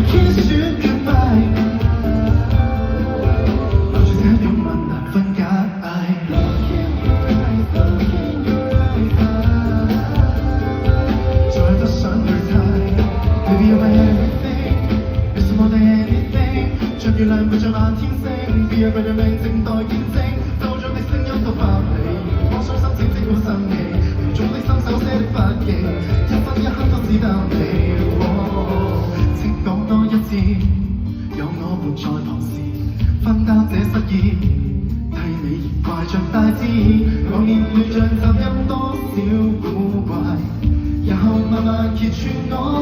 kiss you goodbye， 留住這擁吻難分解。再不想去猜 ，Baby you're my everything，You're more than anything， 像月亮陪着漫天星 ，Be a better man 靜待見證，奏着你聲音到百里，我傷心請即管生氣，凝重你心手寫的筆記，一分一刻都只得你。請講多一次，有我活在旁時，分擔這失意，替你懷着大志，我面對像雜音多少古怪，然後慢慢揭穿我。